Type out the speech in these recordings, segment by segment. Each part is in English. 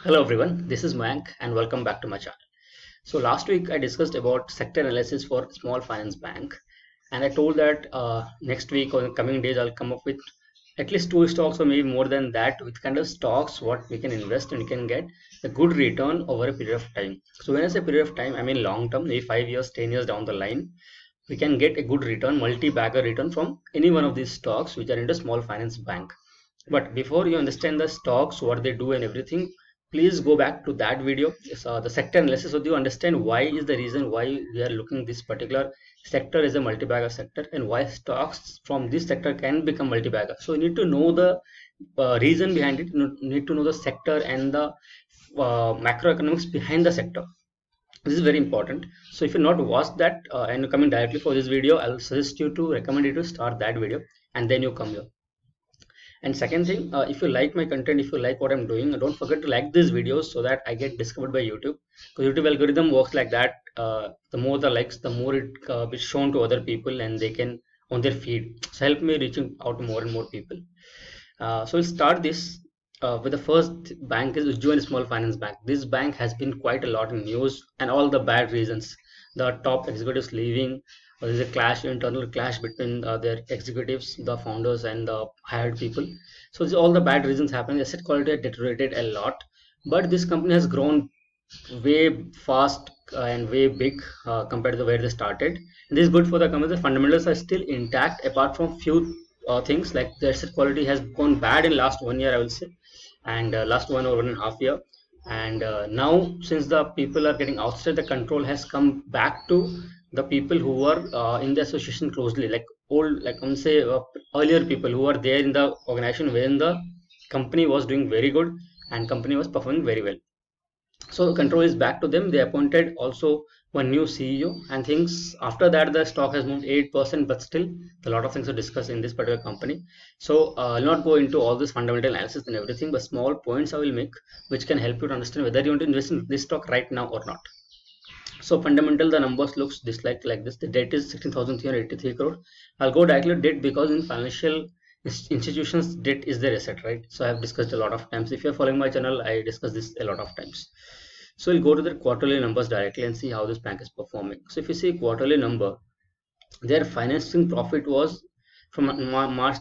Hello everyone, this is Mayank and welcome back to my channel. So last week I discussed about sector analysis for small finance bank, and I told that next week or in the coming days I'll come up with at least two stocks or maybe more than that with kind of stocks what we can invest and we can get a good return over a period of time. So when I say period of time, I mean long term, maybe 5 years, 10 years down the line, we can get a good return, multi-bagger return from any one of these stocks which are into small finance bank. But before you understand the stocks, what they do and everything, please go back to that video. The sector analysis, so you understand why is the reason why we are looking this particular sector as a multi-bagger sector and why stocks from this sector can become multi-bagger. So you need to know the reason behind it. You need to know the sector and the macroeconomics behind the sector. This is very important. So if you not watched that and you're coming directly for this video, I'll suggest you to recommend you to start that video and then you come here. And second thing, if you like my content, if you like what I'm doing, don't forget to like these videos so that I get discovered by YouTube. Because YouTube algorithm works like that. The more the likes, the more it is shown to other people and they can on their feed. So help me reaching out to more and more people. So we'll start this with the first bank is Ujjivan Small Finance Bank. This bank has been quite a lot in news and all the bad reasons. The top executives leaving, there's a clash, internal clash between their executives, the founders and the hired people. So all the bad reasons happening. Asset quality had deteriorated a lot, but this company has grown way fast and way big compared to where they started. And this is good for the company. The fundamentals are still intact apart from few things like the asset quality has gone bad in last 1 year, I will say, and last 1.5 year. And now since the people are getting outside the control has come back to the people who were in the association closely, like old, like I'm say earlier people who were there in the organization when the company was doing very good and company was performing very well. So control is back to them. They appointed also one new CEO and things after that the stock has moved 8%, but still a lot of things are discussed in this particular company. So I'll not go into all this fundamental analysis and everything, but small points I will make which can help you to understand whether you want to invest in this stock right now or not. So fundamental, the numbers looks this like this. The debt is 16,383 crore. I'll go directly to debt because in financial institutions debt is their asset, right? So I have discussed a lot of times. If you're following my channel, I discuss this a lot of times. So we'll go to the quarterly numbers directly and see how this bank is performing. So if you see quarterly number, their financing profit was from March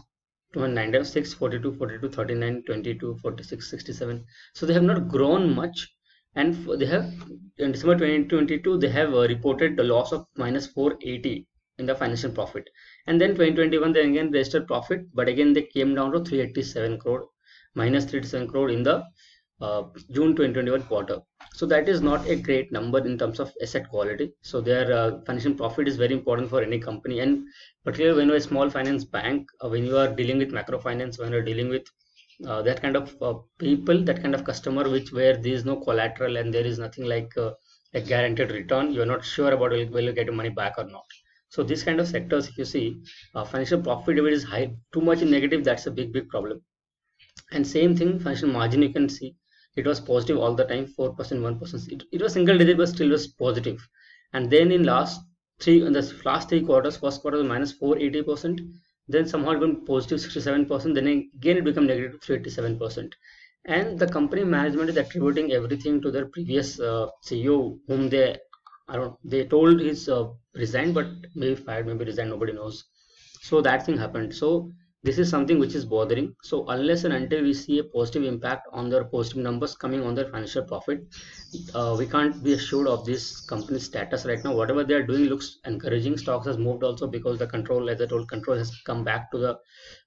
2009, 42, 42, 39, 22, 46, 67. So they have not grown much, and they have in December 2022 they have reported the loss of minus 480 in the financial profit, and then 2021 they again registered profit, but again they came down to 387 crore, minus 387 crore in the June 2021 quarter. So that is not a great number in terms of asset quality. So their financial profit is very important for any company, and particularly when you're a small finance bank, when you are dealing with microfinance, when you're dealing with that kind of people, that kind of customer which where there is no collateral and there is nothing like a guaranteed return, you're not sure about will you get your money back or not. So these kind of sectors, if you see financial profit if it is high too much in negative, that's a big problem. And same thing, financial margin, you can see it was positive all the time, 4%, 1%. It was single digit, but still was positive. And then in last three quarters, first quarter was minus 480%, then somehow it went positive 67%, then again it became negative 387%. And the company management is attributing everything to their previous CEO, whom they told he's resigned, but maybe fired, maybe resigned, nobody knows. So that thing happened. So this is something which is bothering. So unless and until we see a positive impact on their positive numbers coming on their financial profit, we can't be assured of this company's status right now. Whatever they are doing looks encouraging. Stocks has moved also because the control, as I told, control has come back to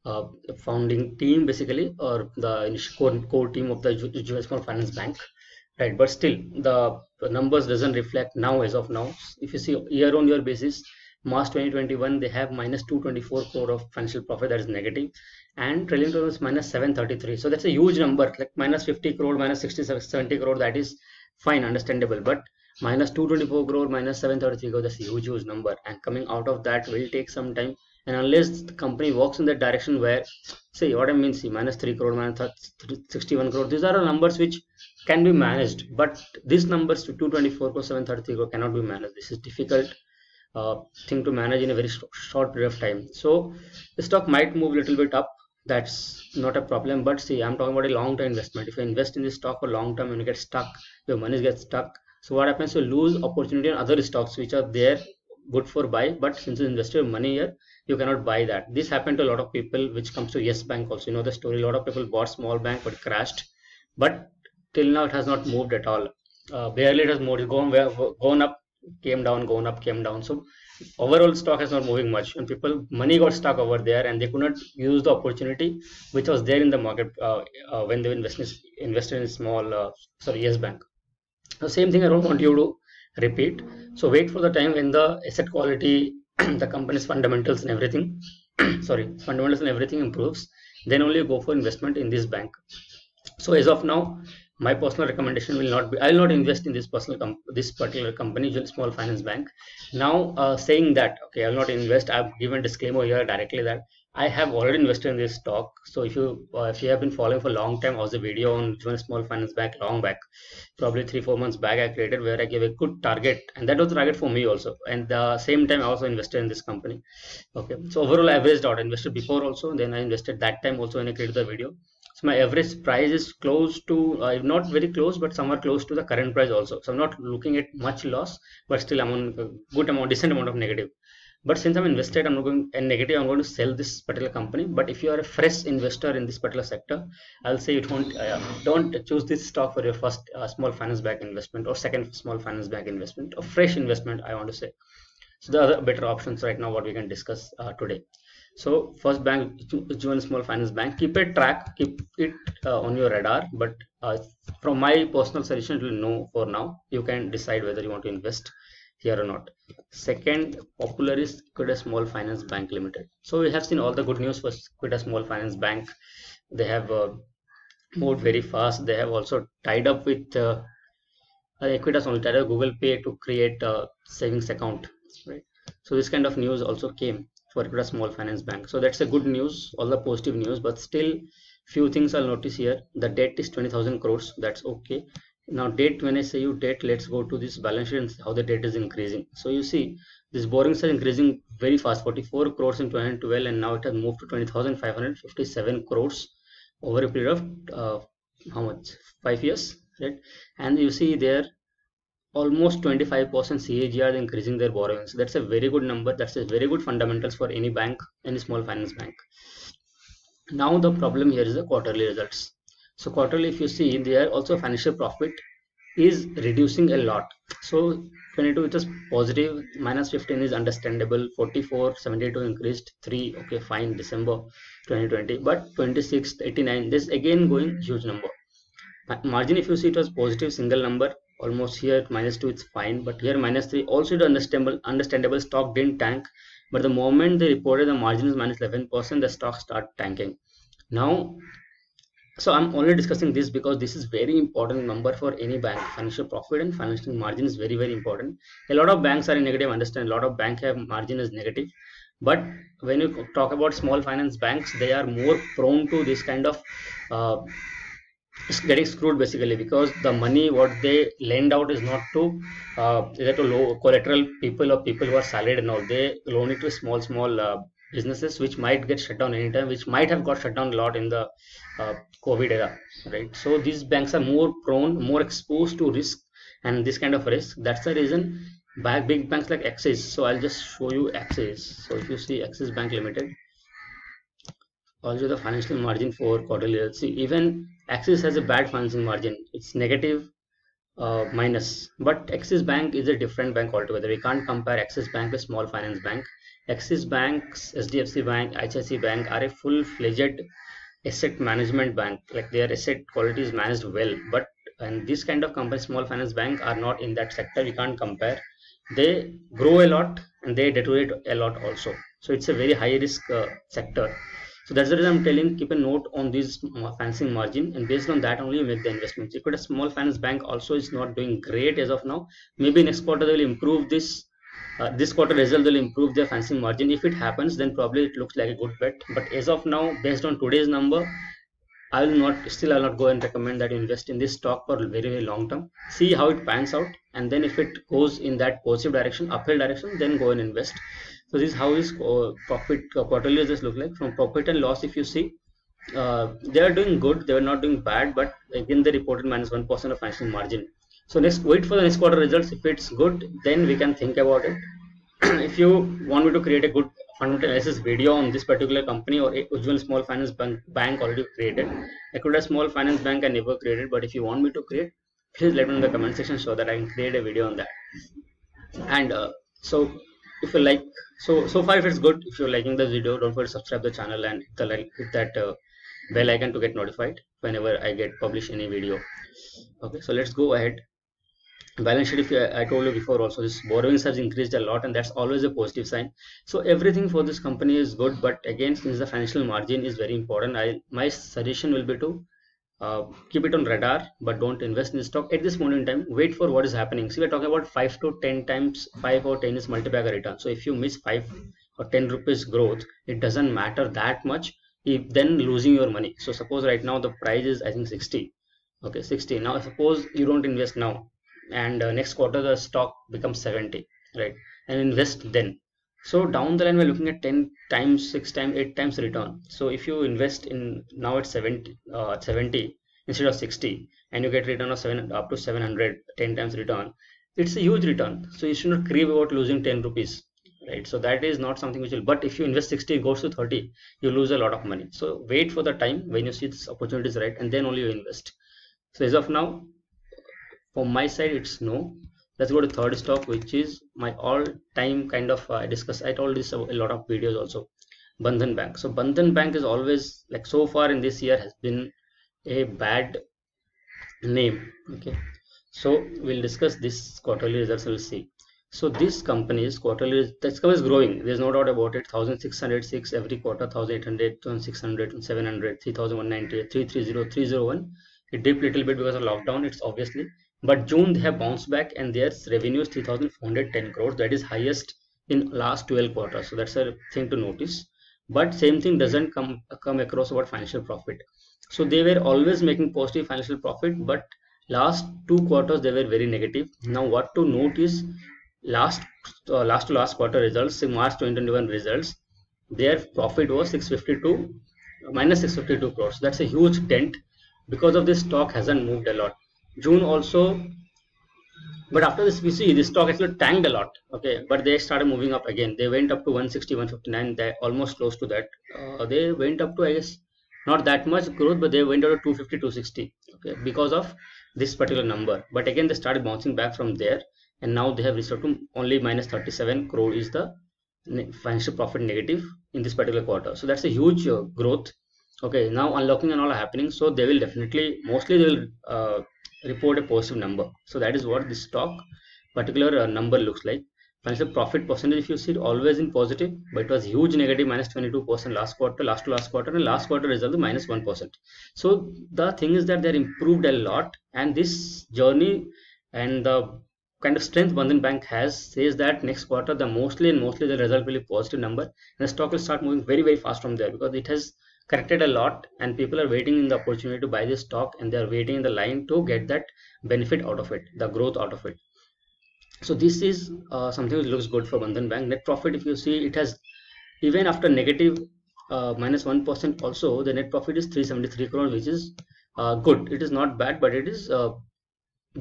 the founding team basically, or the core team of the Ujjivan Small Finance Bank, right? But still the numbers doesn't reflect now as of now. If you see year on year basis, March 2021 they have minus 224 crore of financial profit, that is negative, and trailing 12 is minus 733. So that's a huge number, like minus 50 crore, minus 60, 70 crore, that is fine, understandable, but minus 224 crore, minus 733 crore, that's a huge number, and coming out of that will take some time. And unless the company works in that direction where, say what I mean, see minus 3 crore, minus 61 crore, these are all numbers which can be managed, but these numbers to 224 crore, 733 crore cannot be managed. This is difficult thing to manage in a very short period of time. So the stock might move a little bit up that's not a problem. But see, I'm talking about a long-term investment. If you invest in this stock for long term and you get stuck, your money gets stuck. So what happens? You lose opportunity on other stocks which are there good for buy, but since you invested your money here, you cannot buy that. This happened to a lot of people, which comes to Yes Bank also. You know the story. A lot of people bought small bank but crashed, but till now it has not moved at all. Barely it has moved. It's gone up, came down, gone up, came down. So overall stock is not moving much, and people money got stuck over there and they could not use the opportunity which was there in the market when they invested in small Yes Bank. The same thing I don't want you to repeat. So wait for the time when the asset quality the company's fundamentals and everything fundamentals and everything improves, then only go for investment in this bank. So as of now, my personal recommendation will not be, I will not invest in this this particular company, small finance bank. Now saying that, okay, I will not invest, I've given disclaimer here directly that I have already invested in this stock. So if you have been following for a long time, I was a video on small finance bank long back, probably 3-4 months back I created, where I gave a good target, and that was the target for me also. And the same time I also invested in this company. Okay, so overall I averaged out. I invested before also, then I invested that time also when I created the video. So my average price is close to, not very close, but somewhere close to the current price also. So I'm not looking at much loss, but still I'm on a good amount, decent amount of negative. But since I'm invested, I'm not going in negative, I'm going to sell this particular company. But if you are a fresh investor in this particular sector, I'll say you don't choose this stock for your first small finance bank investment or second small finance bank investment or fresh investment, I want to say. So the other better options right now, what we can discuss today. So first bank, join small finance bank. Keep it track, keep it on your radar. But from my personal suggestion, it will no for now. You can decide whether you want to invest here or not. Second, popular is Equita Small Finance Bank Limited. So we have seen all the good news for Equita Small Finance Bank. They have moved very fast. They have also tied up with Equitas only tied up Google Pay to create a savings account. Right. So this kind of news also came for Equita Small Finance Bank. So that's a good news, all the positive news. But still, few things I'll notice here. The debt is 20,000 crores. That's okay. Now debt, when I say you debt, let's go to this balance sheet and see how the debt is increasing. So you see this borrowings are increasing very fast, 44 crores in 2012, and now it has moved to 20,557 crores over a period of how much, 5 years, right? And you see there almost 25% CAGR increasing their borrowings. That's a very good number. That's a very good fundamentals for any bank, any small finance bank. Now the problem here is the quarterly results. So quarterly, if you see, there also financial profit is reducing a lot. So 22 it is positive, minus 15 is understandable, 44, 72 increased, 3, okay, fine, December 2020, but 26, 89, this again going huge number. Margin, if you see, it was positive single number, almost here minus 2 it's fine, but here minus 3 also understandable. Stock didn't tank, but the moment they reported the margin is minus 11%, the stock start tanking. Now, so I'm only discussing this because this is very important number for any bank. Financial profit and financial margin is very, very important. A lot of banks are in negative, understand, a lot of bank have margin is negative, but when you talk about small finance banks, they are more prone to this kind of getting screwed basically, because the money what they lend out is not to low collateral people or people who are salaried and all. They loan it to small businesses which might get shut down anytime, which might have got shut down a lot in the COVID era, right? So these banks are more prone, more exposed to risk and this kind of risk. That's the reason big banks like Axis. So I'll just show you Axis. So if you see Axis Bank Limited, also the financial margin for quarterly, see, even Axis has a bad financing margin. It's negative minus, but Axis Bank is a different bank altogether. We can't compare Axis Bank with small finance bank. Axis Banks, SDFC Bank, HSC Bank are a full-fledged asset management bank. Like their asset quality is managed well, but and this kind of company, small finance bank, are not in that sector. We can't compare. They grow a lot and they deteriorate a lot also. So it's a very high risk sector. So that's the reason I'm telling, keep a note on this financing margin, and based on that only you make the investments. If a small finance bank also is not doing great as of now, maybe next quarter they will improve this. This quarter result will improve their financing margin. If it happens, then probably it looks like a good bet. But as of now, based on today's number, I'll not go and recommend that you invest in this stock for very, very long term. See how it pans out, and then if it goes in that positive direction, uphill direction, then go and invest. So this is how is profit quarterly results look like. From profit and loss, if you see, they are doing good. They were not doing bad, but again they reported -1% of financial margin. So next, wait for the next quarter results. If it's good, then we can think about it. If you want me to create a good fundamental analysis video on this particular company or a usual small finance bank already created, I could have small finance bank I never created. But if you want me to create, please let me know in the comment section so that I can create a video on that. And so if you like, so far if it's good, if you're liking the video, don't forget to subscribe the channel and hit the like, hit that bell icon to get notified whenever I get publish any video. Okay, so let's go ahead. Balance sheet, if I told you before also, this borrowings has increased a lot, and that's always a positive sign. So everything for this company is good, but again, since the financial margin is very important, my suggestion will be to keep it on radar, but don't invest in stock at this moment in time. Wait for what is happening. So we're talking about 5 to 10 times. 5 or 10 is multibagger return. So if you miss 5 or 10 rupees growth, it doesn't matter that much, if then losing your money. So suppose right now the price is, I think, 60. Okay, 60. Now suppose you don't invest now, and next quarter the stock becomes 70, right, and invest then. So down the line we're looking at 10 times, 6 times, 8 times return. So if you invest in now at 70 instead of 60, and you get return of 7 up to 700, 10 times return, it's a huge return. So you should not crave about losing 10 rupees, right? So that is not something which will, but if you invest 60, it goes to 30, you lose a lot of money. So wait for the time when you see this opportunity is right, and then only you invest. So as of now, from my side, it's no. Let's go to third stock, which is my all-time kind of I told this a lot of videos also. Bandhan Bank. So Bandhan Bank is always, like, so far in this year has been a bad name. Okay, so we'll discuss this quarterly results. We'll see. So this company's quarterly, this company is growing. There's no doubt about it. 1,606 every quarter, 1,800, 1,600, 700, 3,198, 330, 301. It dipped a little bit because of lockdown. It's obviously. But June they have bounced back, and their revenue is 3,410 crores. That is highest in last 12 quarters. So that's a thing to notice. But same thing doesn't come across about financial profit. So they were always making positive financial profit, but last 2 quarters they were very negative. Now what to note is last to last quarter results, March 2021 results, their profit was 652 minus 652 crores. That's a huge dent. Because of this, stock hasn't moved a lot. June also, but after this we see this stock actually tanked a lot. Okay, but they started moving up again. They went up to 160, 159. They almost close to that. They went up to, I guess, not that much growth, but they went up to 250, 260. Okay, because of this particular number. But again, they started bouncing back from there, and now they have reached to only minus 37 crore is the financial profit negative in this particular quarter. So that's a huge growth. Okay, now unlocking and all are happening, so they will definitely, mostly they will report a positive number. So that is what this stock particular number looks like. Financial profit percentage, if you see it, always in positive, but it was huge negative, minus 22% last quarter, last to last quarter, and last quarter result minus 1%. So the thing is that they're improved a lot, and this journey and the kind of strength Bandhan Bank has says that next quarter the mostly the result will be positive number, and the stock will start moving very, very fast from there, because it has corrected a lot, and people are waiting in the opportunity to buy this stock, and they are waiting in the line to get that benefit out of it, the growth out of it. So this is something which looks good for Bandhan Bank. Net profit, if you see, it has, even after negative minus 1% also, the net profit is 373 crore, which is good. It is not bad, but it is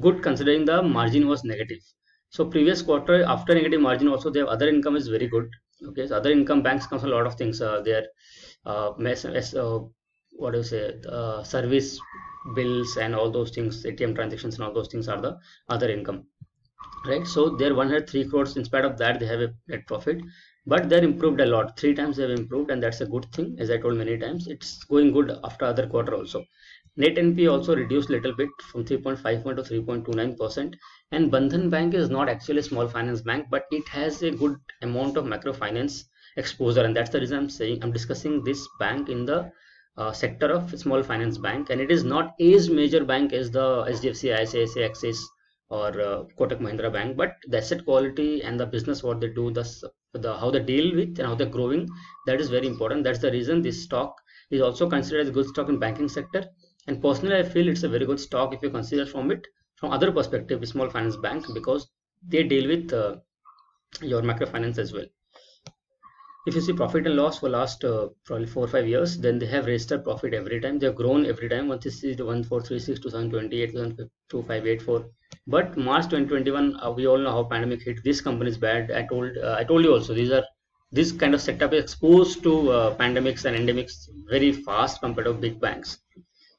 good considering the margin was negative. So previous quarter, after negative margin also, their other income is very good. Okay, so other income, banks comes a lot of things. Their what do you say, service bills and all those things, ATM transactions and all those things are the other income, right? So they're 103 crores. In spite of that, they have a net profit, but they're improved a lot. 3 times they've improved, and that's a good thing. As I told many times, it's going good after other quarter also. Net NP also reduced little bit from 3.51 to 3.29%. And Bandhan Bank is not actually a small finance bank, but it has a good amount of microfinance exposure, and that's the reason I'm saying I'm discussing this bank in the sector of small finance bank, and it is not as major bank as the HDFC, ICICI, Axis, or Kotak Mahindra Bank, but the asset quality and the business what they do, the how they deal with and how they're growing, that is very important. That's the reason this stock is also considered as a good stock in banking sector. And personally, I feel it's a very good stock if you consider from other perspective, small finance bank, because they deal with your microfinance as well. If you see profit and loss for last probably 4 or 5 years, then they have registered profit every time. They have grown every time. Once this is the 1436, 2028, 2584. But March 2021, we all know how pandemic hit. This company is bad. I told you also. This kind of setup is exposed to pandemics and endemics very fast compared to big banks.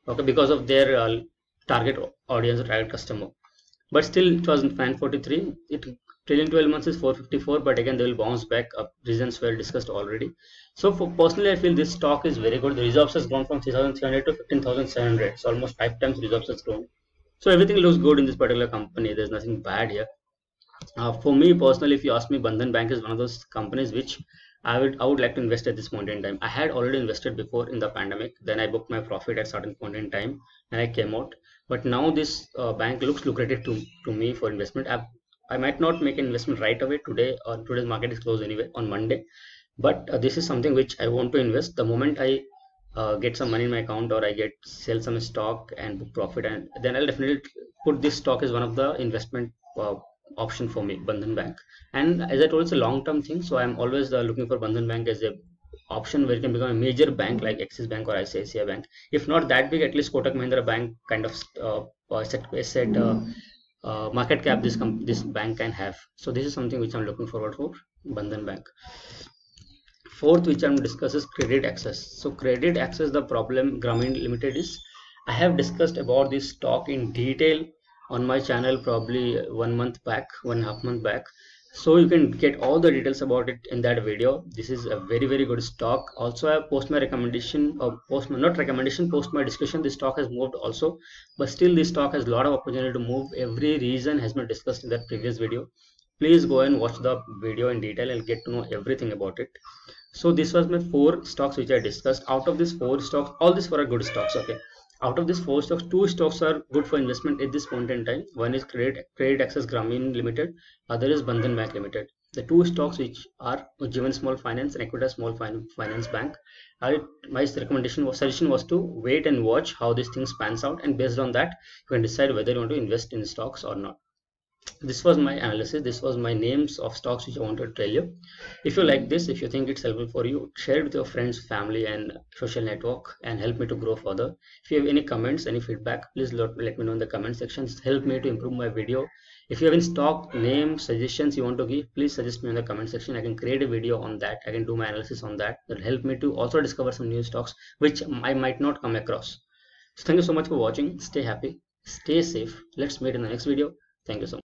Okay, because of their target audience, target customer. But still, it was 943. It trailing 12 months is 454, but again they will bounce back up. Reasons were discussed already. So for personally, I feel this stock is very good. The reserves has grown from 3,300 to 15,700. It's almost 5 times reserves has grown. So everything looks good in this particular company. There's nothing bad here. For me personally, if you ask me, Bandhan Bank is one of those companies which I would like to invest at this point in time. I had already invested before in the pandemic. Then I booked my profit at certain point in time and I came out. But now this bank looks lucrative to me for investment. I might not make an investment right away today, or today's market is closed anyway on Monday. But this is something which I want to invest. The moment I get some money in my account, or I get sell some stock and book profit, and then I'll definitely put this stock as one of the investment option for me, Bandhan Bank. And as I told, it's a long-term thing, so I'm always looking for Bandhan Bank as a option where it can become a major bank like Axis Bank or ICICI Bank. If not that big, at least Kotak Mahindra Bank kind of market cap this bank can have. So this is something which I'm looking forward for, Bandhan Bank. Fourth, which I'm discuss is credit access. So credit access, the problem Grameen Limited is, I have discussed about this stock in detail on my channel probably 1 month back, 1.5 month back. So you can get all the details about it in that video. This is a very good stock. Also, I post my recommendation, or post my, not recommendation, post my discussion. This stock has moved also, but still this stock has a lot of opportunity to move. Every reason has been discussed in that previous video. Please go and watch the video in detail and get to know everything about it. So this was my 4 stocks which I discussed. Out of these 4 stocks, all these 4 are good stocks. Okay, out of these 4 stocks, 2 stocks are good for investment at this point in time. One is Credit Access Grameen Limited, other is Bandhan Bank Limited. The 2 stocks which are Ujjivan Small Finance and Equita Small Finance Bank. My suggestion was to wait and watch how these things pans out, and based on that you can decide whether you want to invest in stocks or not. This was my analysis. This was my names of stocks which I wanted to tell you. If you like this, if you think it's helpful for you, share it with your friends, family and social network, and help me to grow further. If you have any comments, any feedback, please let me know in the comment sections. Help me to improve my video. If you have any stock name suggestions you want to give, please suggest me in the comment section. I can create a video on that. I can do my analysis on that. That will help me to also discover some new stocks which I might not come across. So thank you so much for watching. Stay happy, stay safe. Let's meet in the next video. Thank you so much.